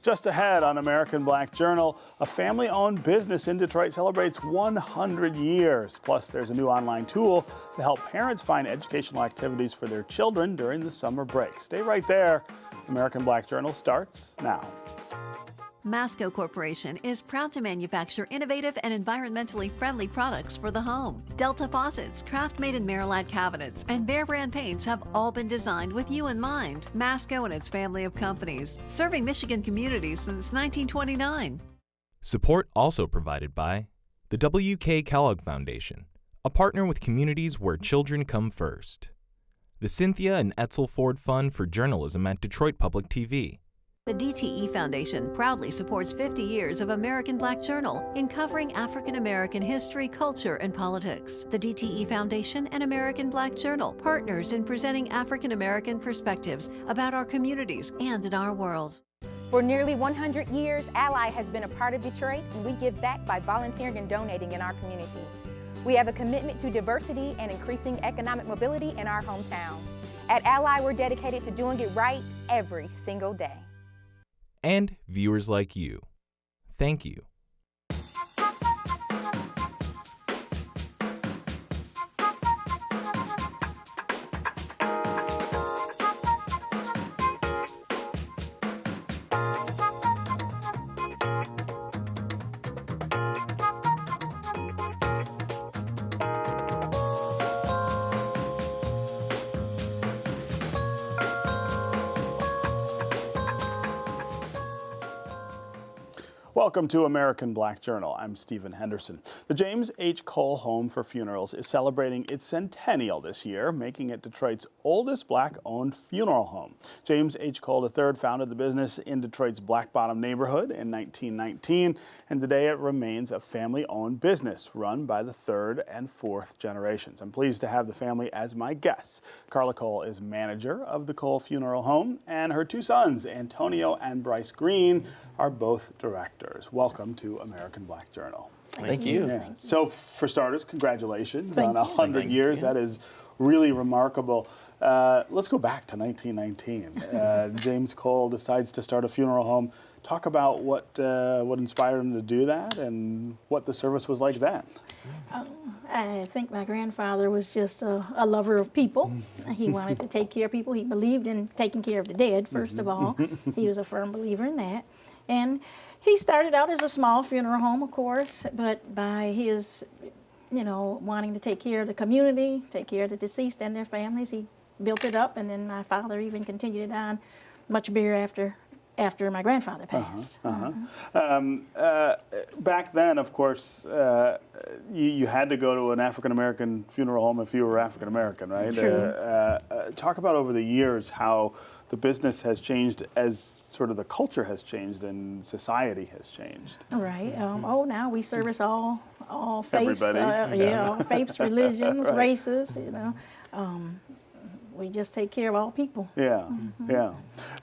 Just ahead on American Black Journal, a family-owned business in Detroit celebrates 100 years. Plus, there's a new online tool to help parents find educational activities for their children during the summer break. Stay right there. American Black Journal starts now. MASCO Corporation is proud to manufacture innovative and environmentally friendly products for the home. Delta faucets, craft-made in Merillat cabinets, and Behr brand paints have all been designed with you in mind. MASCO and its family of companies, serving Michigan communities since 1929. Support also provided by the W.K. Kellogg Foundation, a partner with communities where children come first. The Cynthia and Edsel Ford Fund for Journalism at Detroit Public TV. The DTE Foundation proudly supports 50 years of American Black Journal in covering African American history, culture, and politics. The DTE Foundation and American Black Journal, partners in presenting African American perspectives about our communities and in our world. For nearly 100 years, Ally has been a part of Detroit, and we give back by volunteering and donating in our community. We have a commitment to diversity and increasing economic mobility in our hometown. At Ally, we're dedicated to doing it right every single day. And viewers like you. Thank you. Welcome to American Black Journal. I'm Stephen Henderson. The James H. Cole Home for Funerals is celebrating its centennial this year, making it Detroit's oldest Black-owned funeral home. James H. Cole III founded the business in Detroit's Black Bottom neighborhood in 1919, and today it remains a family-owned business run by the third and fourth generations. I'm pleased to have the family as my guests. Carla Cole is manager of the Cole Funeral Home, and her two sons, Antonio and Bryce Green, are both directors. Welcome to American Black Journal. Thank you. Yeah. So for starters, congratulations on 100 years. That is really remarkable. Let's go back to 1919. James Cole decides to start a funeral home. Talk about what inspired him to do that and what the service was like then. I think my grandfather was just a lover of people. He wanted to take care of people. He believed in taking care of the dead, first of all. He was a firm believer in that. And he started out as a small funeral home, of course, but by his, wanting to take care of the community, take care of the deceased and their families, he built it up, and then my father even continued it on much bigger after my grandfather passed. Back then, of course, you had to go to an African-American funeral home if you were African-American, right? True. Talk about over the years how the business has changed as sort of the culture has changed and society has changed. Right. Now we service all faiths, everybody. all faiths, religions, Right. races, we just take care of all people. Yeah, yeah.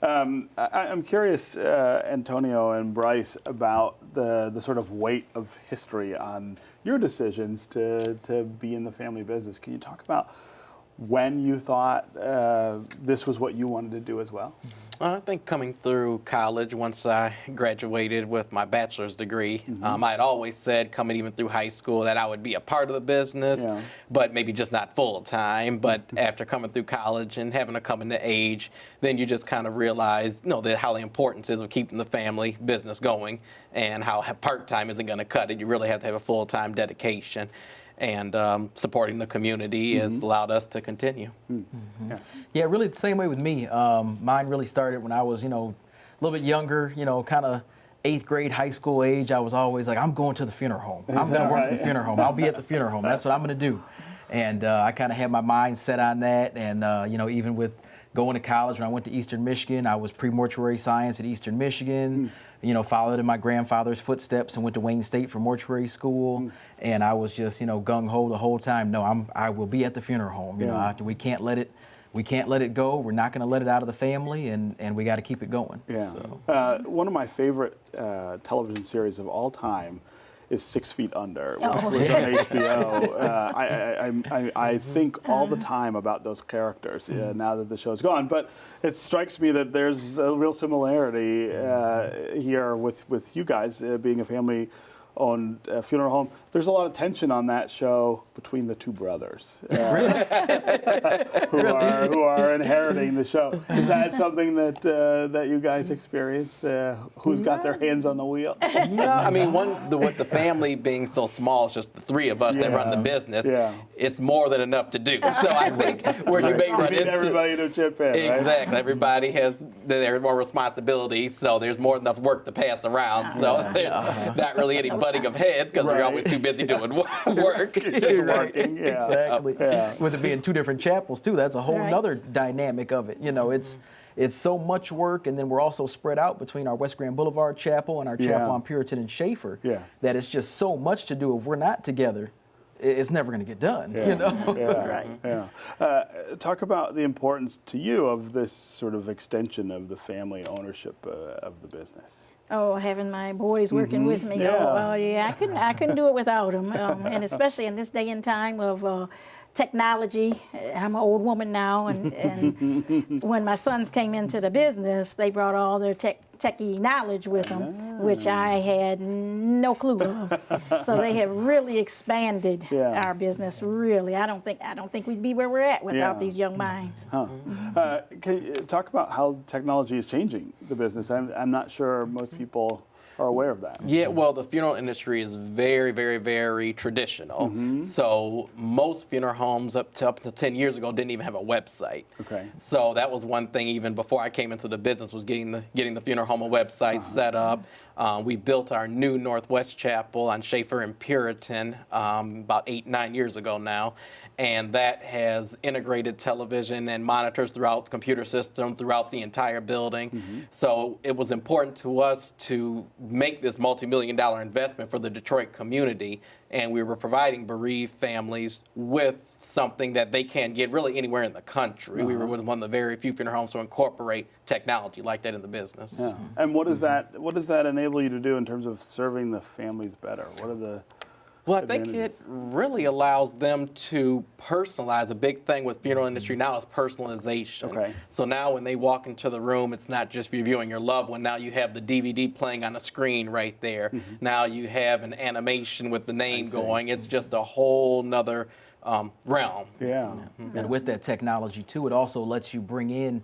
I'm curious, Antonio and Bryce, about the sort of weight of history on your decisions to be in the family business. Can you talk about when you thought this was what you wanted to do as well? I think coming through college, once I graduated with my bachelor's degree, I had always said, coming even through high school, that I would be a part of the business, but maybe just not full time. But after coming through college and having to come into age, then you just kind of realize, how the importance is of keeping the family business going, and how part-time isn't going to cut it. You really have to have a full-time dedication. And supporting the community has allowed us to continue. Yeah, really the same way with me. Mine really started when I was, a little bit younger, kind of 8th grade, high school age. I was always like, I'm going to the funeral home. I'm going to work at the funeral home. I'll be at the funeral home. That's what I'm going to do. And I kind of had my mind set on that. And, even with going to college, when I went to Eastern Michigan, I was pre-mortuary science at Eastern Michigan. Followed in my grandfather's footsteps and went to Wayne State for mortuary school. And I was just, gung-ho the whole time. No, I will be at the funeral home. We can't let it go. We're not going to let it out of the family, and we got to keep it going. Yeah. So. One of my favorite television series of all time is 6 Feet Under, which was on HBO. I think all the time about those characters now that the show's gone. But it strikes me that there's a real similarity here with you guys being a family-owned funeral home. There's a lot of tension on that show between the two brothers who are inheriting the show. Is that something that you guys experience? Who's got their hands on the wheel? No, I mean, with the family being so small, it's just the three of us that run the business. Yeah. It's more than enough to do. So I think where you may run into everybody to chip in. Exactly. Right? Everybody has their more responsibilities, so there's more than enough work to pass around. So there's not really any butting of heads because we're always too busy doing work. Just working. Yeah. Exactly. With it being two different chapels too, that's a whole nother dynamic of it. You know, it's so much work, and then we're also spread out between our West Grand Boulevard chapel and our chapel on Puritan and Schaefer. That it's just so much to do. If we're not together, it's never going to get done. You know. Talk about the importance to you of this sort of extension of the family ownership of the business. Oh, having my boys working with me. I couldn't do it without them. And especially in this day and time of technology. I'm an old woman now, and when my sons came into the business, they brought all their techie knowledge with them, which I had no clue of. So they have really expanded our business. Really, I don't think we'd be where we're at without these young minds. Can you talk about how technology is changing the business? I'm not sure most people are aware of that. Yeah, well, the funeral industry is very, very, very traditional. So most funeral homes up to 10 years ago didn't even have a website. Okay. So that was one thing even before I came into the business was getting the funeral home a website set up. We built our new Northwest Chapel on Schaefer and Puritan about 8-9 years ago now. And that has integrated television and monitors throughout the computer system throughout the entire building. So it was important to us to make this multi-million-dollar investment for the Detroit community, and we were providing bereaved families with something that they can't get really anywhere in the country. We were one of the very few funeral homes to incorporate technology like that in the business. And what does that enable you to do in terms of serving the families better? What are the Well, I think it really allows them to personalize. A big thing with funeral industry now is personalization. Okay. So now when they walk into the room, it's not just viewing your loved one. Now you have the DVD playing on a screen right there. Now you have an animation with the name going. It's just a whole nother realm. And with that technology too, it also lets you bring in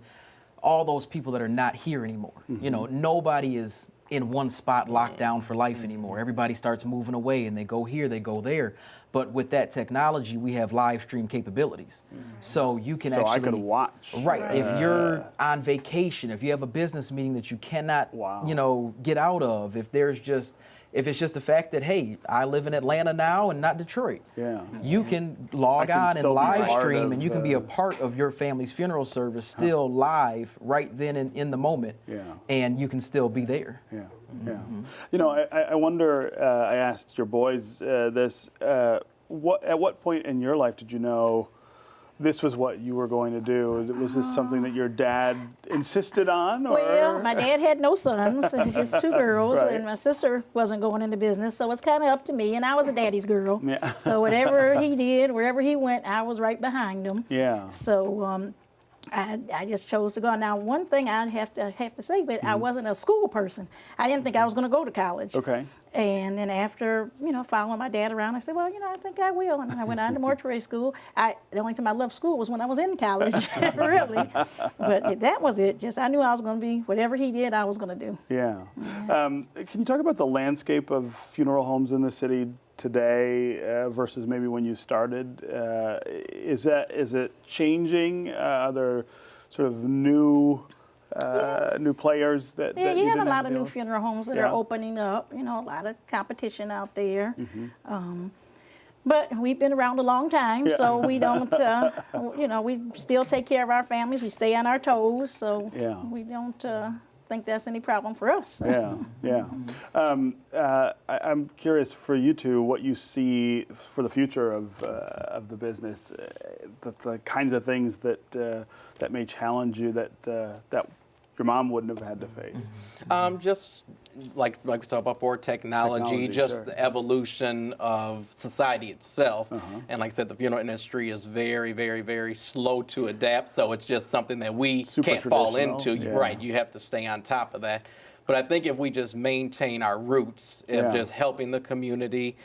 all those people that are not here anymore. You know, nobody is in one spot locked down for life anymore. Everybody starts moving away, and they go here, they go there. But with that technology, we have live stream capabilities. So you can actually— I could watch. Right. If you're on vacation, if you have a business meeting that you cannot, you know, get out of, if it's just the fact that, hey, I live in Atlanta now and not Detroit. You can log on and live stream, and you can be a part of your family's funeral service still live right then and in the moment. And you can still be there. You know, I wonder, I asked your boys this, at what point in your life did you know this was what you were going to do? Was this something that your dad insisted on? Or? Well, my dad had no sons, just two girls, and my sister wasn't going into business, so it's kind of up to me, and I was a daddy's girl. So whatever he did, wherever he went, I was right behind him. So I just chose to go. Now, one thing I have to say, but I wasn't a school person. I didn't think I was going to go to college. And then after, you know, following my dad around, I said, well, you know, I think I will. And I went on to mortuary school. The only time I loved school was when I was in college, really. But that was it. Just I knew I was going to be, whatever he did, I was going to do. Can you talk about the landscape of funeral homes in the city today versus maybe when you started? Is it changing? Are there sort of new players that you have a lot of new funeral homes that are opening up. You know, a lot of competition out there. But we've been around a long time, so we don't, you know, we still take care of our families. We stay on our toes, so we don't think that's any problem for us. I'm curious for you two what you see for the future of the business, the kinds of things that may challenge you that your mom wouldn't have had to face. Just like we talked about before, technology, just sure. the evolution of society itself. And like I said, the funeral industry is very, very, very slow to adapt. So it's just something that we Super can't fall traditional, into. yeah. Right, you have to stay on top of that. But I think if we just maintain our roots of just helping the community,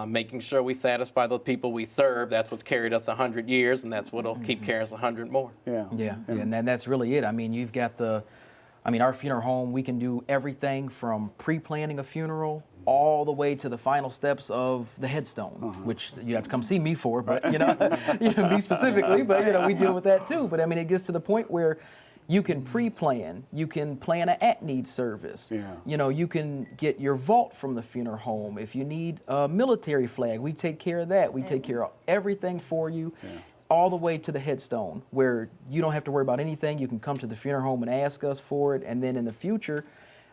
making sure we satisfy the people we serve, that's what's carried us 100 years, and that's what'll keep carrying us 100 more. Yeah, and then that's really it. I mean, you've got our funeral home, we can do everything from pre-planning a funeral all the way to the final steps of the headstone, which you have to come see me for, but me specifically, but we deal with that too. But I mean, it gets to the point where you can pre-plan, you can plan an at-need service. You can get your vault from the funeral home. If you need a military flag, we take care of that. We take care of everything for you, all the way to the headstone, where you don't have to worry about anything. You can come to the funeral home and ask us for it. And then in the future,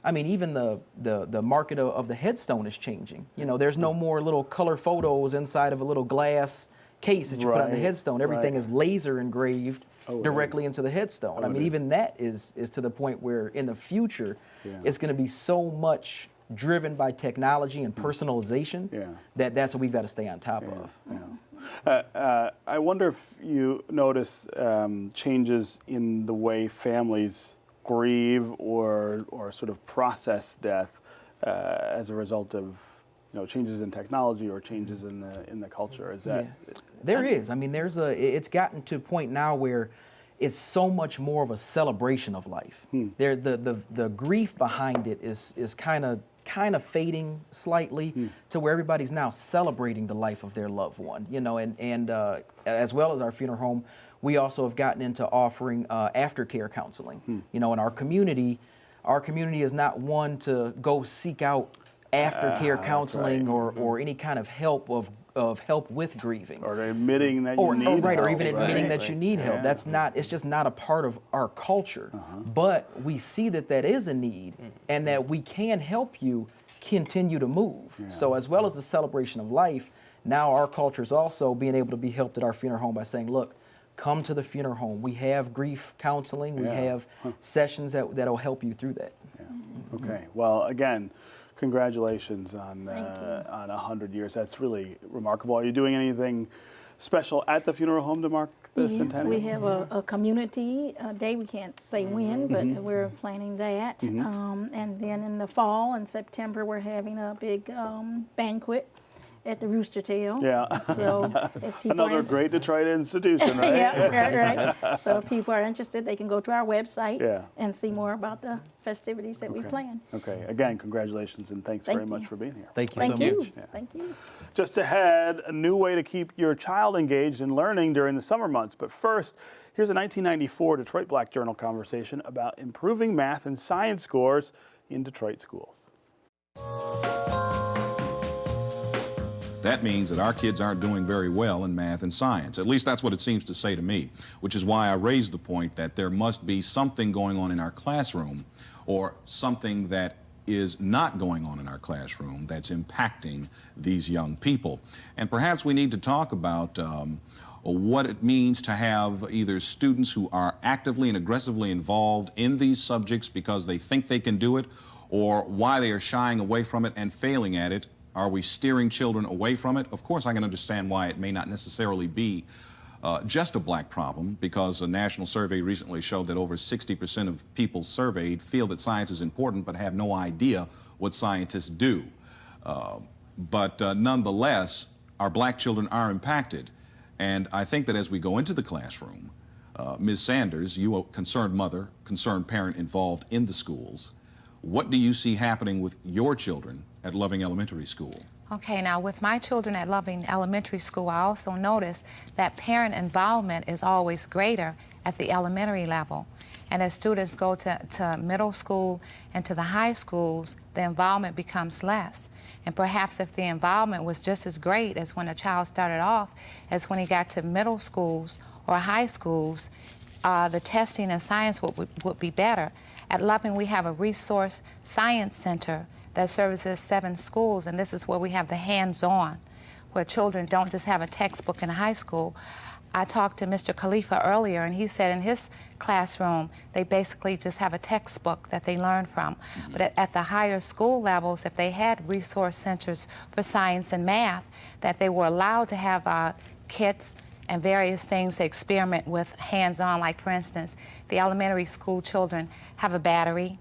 I mean, even the market of the headstone is changing. There's no more little color photos inside of a little glass case that you put on the headstone. Everything is laser engraved directly into the headstone. I mean, even that is to the point where in the future, it's going to be so much driven by technology and personalization that's what we've got to stay on top of. I wonder if you notice changes in the way families grieve or sort of process death as a result of changes in technology or changes in the culture. Is that? There is. I mean, it's gotten to a point now where it's so much more of a celebration of life. The grief behind it is kind of fading slightly to where everybody's now celebrating the life of their loved one. And as well as our funeral home, we also have gotten into offering aftercare counseling. In our community is not one to go seek out aftercare counseling or any kind of help with grieving, or admitting that you need help, or even admitting that you need help. That's not. It's just not a part of our culture. But we see that is a need, and that we can help you continue to move. So as well as the celebration of life, now our culture is also being able to be helped at our funeral home by saying, look, come to the funeral home. We have grief counseling. We have sessions that'll help you through that. Okay. Well, again, congratulations on 100 years. That's really remarkable. Are you doing anything special at the funeral home to mark the centennial? We have a community day. We can't say when, but we're planning that. And then in the fall, in September, we're having a big banquet at the Rooster Tail. So if people another great Detroit institution, right? right. So if people are interested, they can go to our website and see more about the festivities that we plan. Okay. Again, congratulations and thanks very much for being here. Thank you so much. Thank you. Just ahead, a new way to keep your child engaged in learning during the summer months. But first, here's a 1994 Detroit Black Journal conversation about improving math and science scores in Detroit schools. That means that our kids aren't doing very well in math and science. At least that's what it seems to say to me, which is why I raised the point that there must be something going on in our classroom or something that is not going on in our classroom that's impacting these young people. And perhaps we need to talk about what it means to have either students who are actively and aggressively involved in these subjects because they think they can do it, or why they are shying away from it and failing at it. Are we steering children away from it? Of course, I can understand why it may not necessarily be just a black problem, because a national survey recently showed that over 60% of people surveyed feel that science is important but have no idea what scientists do. But nonetheless, our black children are impacted. And I think that as we go into the classroom, Ms. Sanders, you a concerned mother, concerned parent involved in the schools, what do you see happening with your children at Loving Elementary School? Okay, now with my children at Loving Elementary School, I also notice that parent involvement is always greater at the elementary level. And as students go to middle school and to the high schools, the involvement becomes less. And perhaps if the involvement was just as great as when a child started off as when he got to middle schools or high schools, the testing and science would be better. At Loving, we have a resource science center that services 7 schools, and this is where we have the hands-on, where children don't just have a textbook in high school. I talked to Mr. Khalifa earlier, and he said in his classroom, they basically just have a textbook that they learn from. But at the higher school levels, if they had resource centers for science and math, that they were allowed to have kits and various things to experiment with hands-on. Like, for instance, the elementary school children have a battery,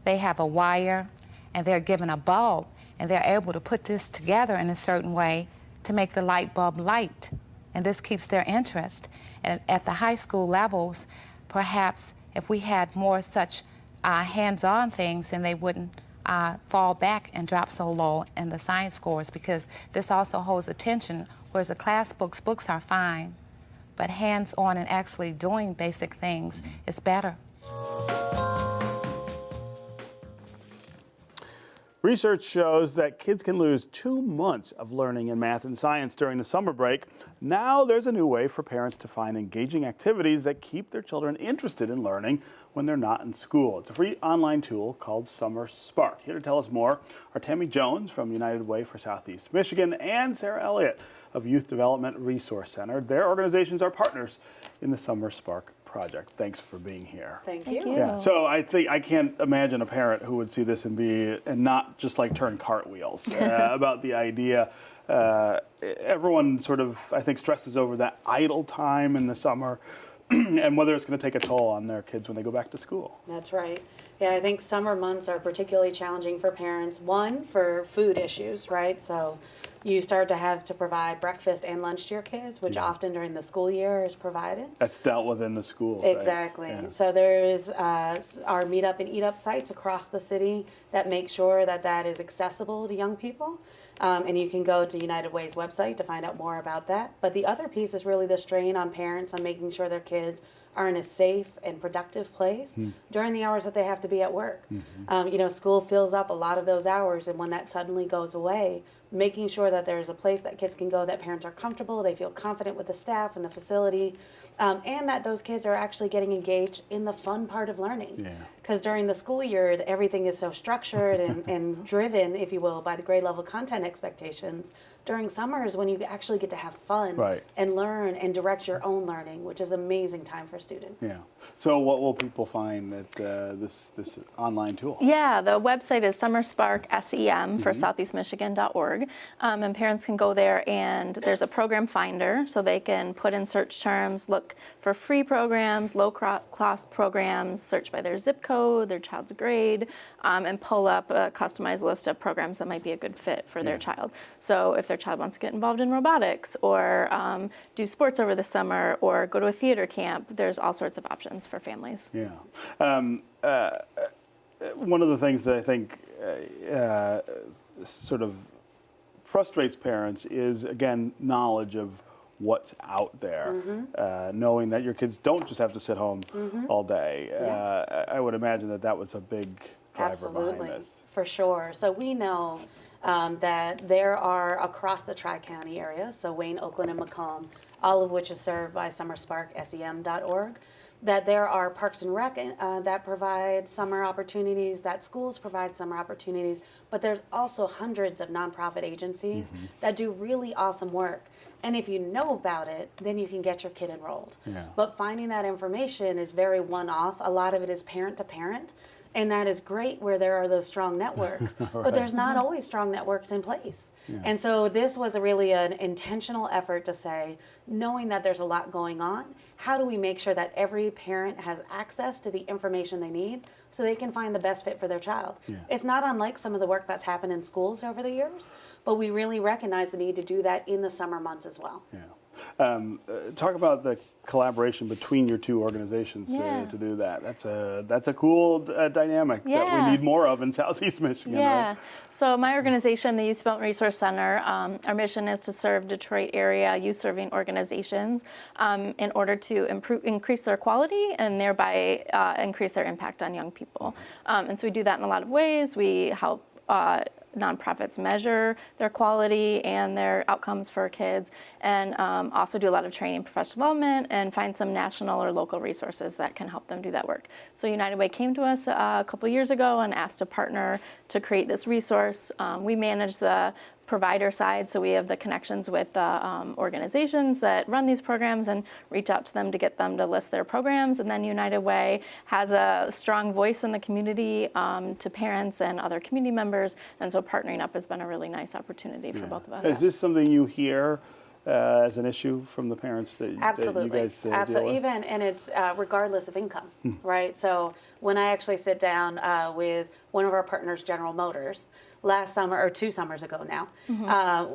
they have a wire, and they're given a bulb, and they're able to put this together in a certain way to make the light bulb light. And this keeps their interest. And at the high school levels, perhaps if we had more such hands-on things, then they wouldn't fall back and drop so low in the science scores, because this also holds attention, whereas the class books are fine, but hands-on and actually doing basic things is better. Research shows that kids can lose 2 months of learning in math and science during the summer break. Now there's a new way for parents to find engaging activities that keep their children interested in learning when they're not in school. It's a free online tool called Summer Spark. Here to tell us more are Tammy Jones from United Way for Southeast Michigan and Sarah Elliott of Youth Development Resource Center. Their organizations are partners in the Summer Spark project. Thanks for being here. Thank you. Yeah. So I think I can't imagine a parent who would see this and not just like turn cartwheels about the idea. Everyone sort of, I think, stresses over that idle time in the summer and whether it's going to take a toll on their kids when they go back to school. That's right. Yeah, I think summer months are particularly challenging for parents. One, for food issues, right? So you start to have to provide breakfast and lunch to your kids, which often during the school year is provided. That's dealt with in the schools. Exactly. Right? Yeah. So there's our meet up and eat up sites across the city that make sure that that is accessible to young people. And you can go to United Way's website to find out more about that. But the other piece is really the strain on parents on making sure their kids are in a safe and productive place during the hours that they have to be at work. You know, school fills up a lot of those hours, and when that suddenly goes away, making sure that there's a place that kids can go that parents are comfortable, they feel confident with the staff and the facility, and that those kids are actually getting engaged in the fun part of learning. Because during the school year, everything is so structured and driven, if you will, by the grade level content expectations. During summers, when you actually get to have fun and learn and direct your own learning, which is amazing time for students. Yeah. So what will people find at this online tool? Yeah, the website is summersparksem for southeastmichigan.org. And parents can go there, and there's a program finder, so they can put in search terms, look for free programs, low-cost programs, search by their zip code, their child's grade, and pull up a customized list of programs that might be a good fit for their child. So if their child wants to get involved in robotics or do sports over the summer or go to a theater camp, there's all sorts of options for families. Yeah. One of the things that I think sort of frustrates parents is, again, knowledge of what's out there, knowing that your kids don't just have to sit home all day. I would imagine that was a big driver behind this. For sure. So we know that there are across the Tri-County area, so Wayne, Oakland, and Macomb, all of which is served by summersparksem.org, that there are parks and rec that provide summer opportunities, that schools provide summer opportunities, but there's also hundreds of nonprofit agencies that do really awesome work. And if you know about it, then you can get your kid enrolled. But finding that information is very one-off. A lot of it is parent to parent. And that is great where there are those strong networks, but there's not always strong networks in place. And so this was really an intentional effort to say, knowing that there's a lot going on, how do we make sure that every parent has access to the information they need so they can find the best fit for their child? It's not unlike some of the work that's happened in schools over the years, but we really recognize the need to do that in the summer months as well. Talk about the collaboration between your two organizations to do that. That's a cool dynamic that we need more of in Southeast Michigan. Right? So my organization, the Youth Development Resource Center, our mission is to serve Detroit area youth serving organizations in order to increase their quality and thereby increase their impact on young people. And so we do that in a lot of ways. We help nonprofits measure their quality and their outcomes for kids, and also do a lot of training, professional development, and find some national or local resources that can help them do that work. So United Way came to us a couple years ago and asked to partner to create this resource. We manage the provider side, so we have the connections with the organizations that run these programs and reach out to them to get them to list their programs. And then United Way has a strong voice in the community to parents and other community members, and so partnering up has been a really nice opportunity for both of us. Is this something you hear as an issue from the parents that you guys deal with? Absolutely. Even, and it's regardless of income, right? So when I actually sit down with one of our partners, General Motors, last summer, or 2 summers ago now,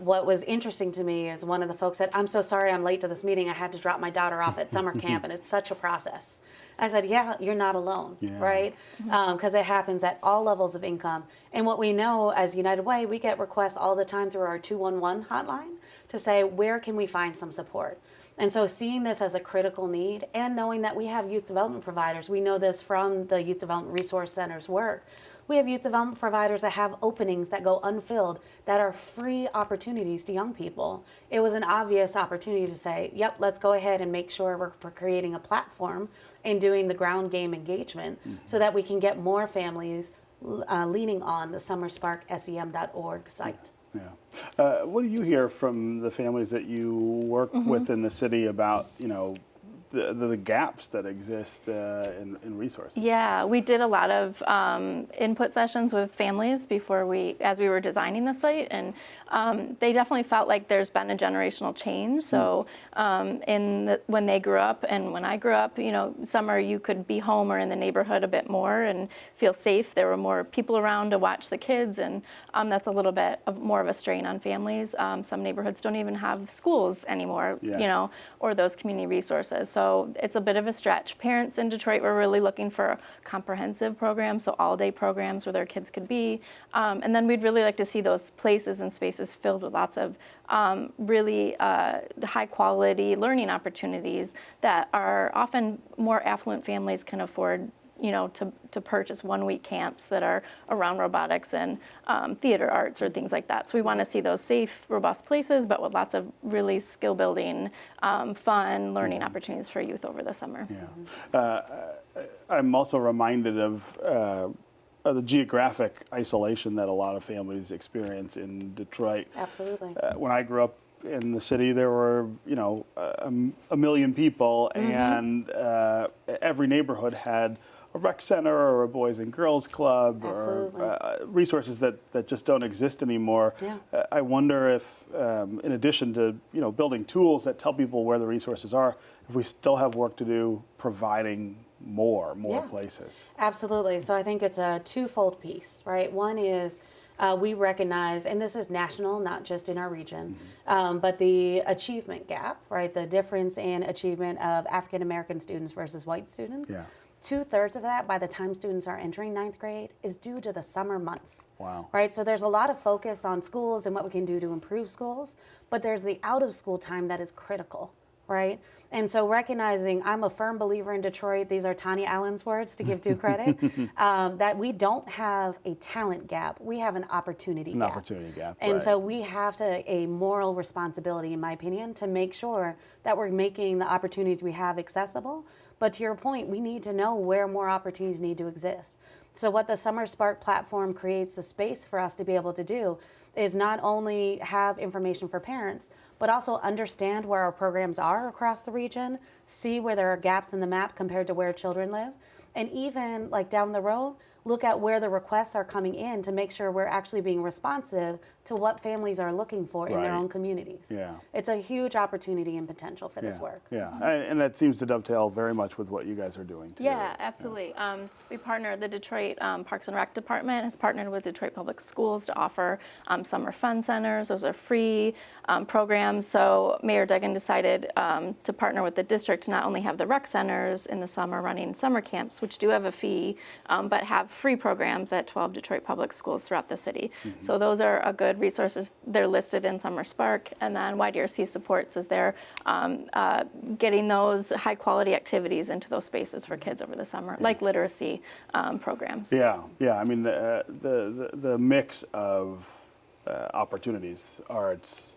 what was interesting to me is one of the folks said, "I'm so sorry I'm late to this meeting. I had to drop my daughter off at summer camp, and it's such a process." I said, yeah, you're not alone, right? Because it happens at all levels of income. And what we know as United Way, we get requests all the time through our 211 hotline to say, where can we find some support? And so seeing this as a critical need and knowing that we have youth development providers, we know this from the Youth Development Resource Center's work. We have youth development providers that have openings that go unfilled that are free opportunities to young people. It was an obvious opportunity to say, yep, let's go ahead and make sure we're creating a platform and doing the ground game engagement so that we can get more families leaning on the summersparksem.org site. Yeah. What do you hear from the families that you work with in the city about, you know, the gaps that exist in resources? Yeah, we did a lot of input sessions with families as we were designing the site, and they definitely felt like there's been a generational change. So when they grew up and when I grew up, you know, summer you could be home or in the neighborhood a bit more and feel safe. There were more people around to watch the kids, and that's a little bit more of a strain on families. Some neighborhoods don't even have schools anymore, you know, or those community resources. So it's a bit of a stretch. Parents in Detroit were really looking for a comprehensive programs, so all-day programs where their kids could be. And then we'd really like to see those places and spaces filled with lots of really high-quality learning opportunities that are often more affluent families can afford, you know, to purchase one-week camps that are around robotics and theater arts or things like that. So we want to see those safe, robust places, but with lots of really skill-building, fun learning opportunities for youth over the summer. I'm also reminded of the geographic isolation that a lot of families experience in Detroit. Absolutely. When I grew up in the city, there were, you know, a million people, and every neighborhood had a rec center or a boys and girls club or resources that just don't exist anymore. I wonder if, in addition to, you know, building tools that tell people where the resources are, if we still have work to do providing more places. Absolutely. So I think it's a twofold piece, right? One is we recognize, and this is national, not just in our region, but the achievement gap, right? The difference in achievement of African American students versus white students. 2/3 of that, by the time students are entering 9th grade, is due to the summer months. Wow. Right? So there's a lot of focus on schools and what we can do to improve schools, but there's the out of school time that is critical. Right? And so recognizing, I'm a firm believer in Detroit, these are Tanya Allen's words to give due credit, that we don't have a talent gap, we have an opportunity gap. Opportunity gap, and so we have a moral responsibility, in my opinion, to make sure that we're making the opportunities we have accessible. But to your point, we need to know where more opportunities need to exist. So what the Summer Spark platform creates a space for us to be able to do is not only have information for parents, but also understand where our programs are across the region, see where there are gaps in the map compared to where children live, and even like down the road, look at where the requests are coming in to make sure we're actually being responsive to what families are looking for in their own communities. It's a huge opportunity and potential for this work. And that seems to dovetail very much with what you guys are doing too. Yeah, absolutely. We partner, the Detroit Parks and Rec Department has partnered with Detroit Public Schools to offer summer fun centers. Those are free programs. So Mayor Duggan decided to partner with the district to not only have the rec centers in the summer running summer camps, which do have a fee, but have free programs at 12 Detroit Public Schools throughout the city. So those are a good resources. They're listed in Summer Spark, and then YDRC supports as they're getting those high quality activities into those spaces for kids over the summer, like literacy programs. I mean the mix of opportunities, arts,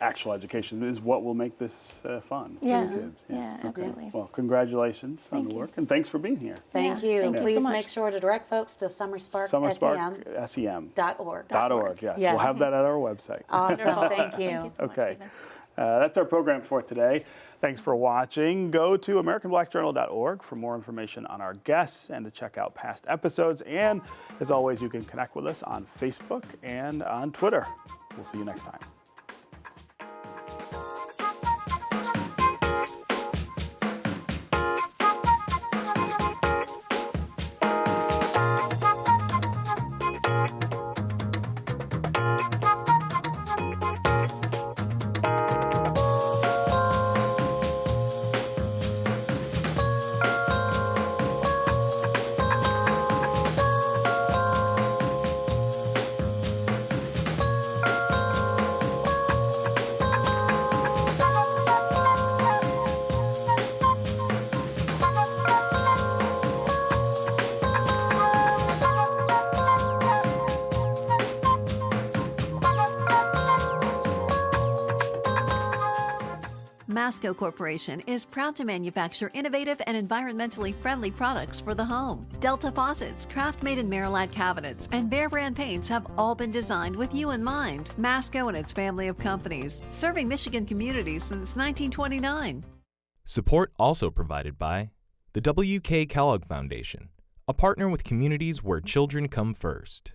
actual education is what will make this fun for Yeah. the kids. Yeah, Okay. absolutely. Well, congratulations on the work, and thanks for being here. Thank Yeah, you. thank you so Please much. make sure to direct folks to SummerSparkSEM.org. SEM.org. Yes, Yes. we'll have that at our website. Awesome. Thank you. Thank you so much, Okay. Stephen. That's our program for today. Thanks for watching. Go to AmericanBlackJournal.org for more information on our guests and to check out past episodes. And as always, you can connect with us on Facebook and on Twitter. We'll see you next time. MASCO Corporation is proud to manufacture innovative and environmentally friendly products for the home. Delta faucets, craft-made in Merillat cabinets, and Behr brand paints have all been designed with you in mind. MASCO and its family of companies, serving Michigan communities since 1929. Support also provided by the W.K. Kellogg Foundation, a partner with communities where children come first.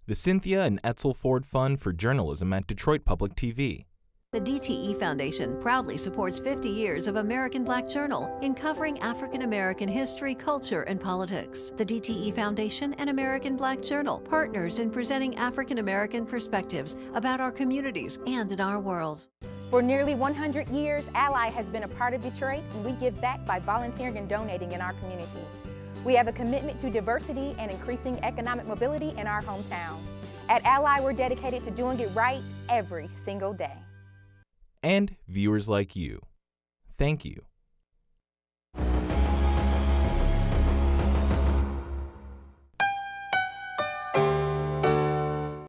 The Cynthia and Edsel Ford Fund for Journalism at Detroit Public TV. The DTE Foundation proudly supports 50 years of American Black Journal in covering African American history, culture, and politics. The DTE Foundation and American Black Journal, partners in presenting African American perspectives about our communities and in our world. For nearly 100 years, Ally has been a part of Detroit, and we give back by volunteering and donating in our community. We have a commitment to diversity and increasing economic mobility in our hometown. At Ally, we're dedicated to doing it right every single day. And viewers like you. Thank you.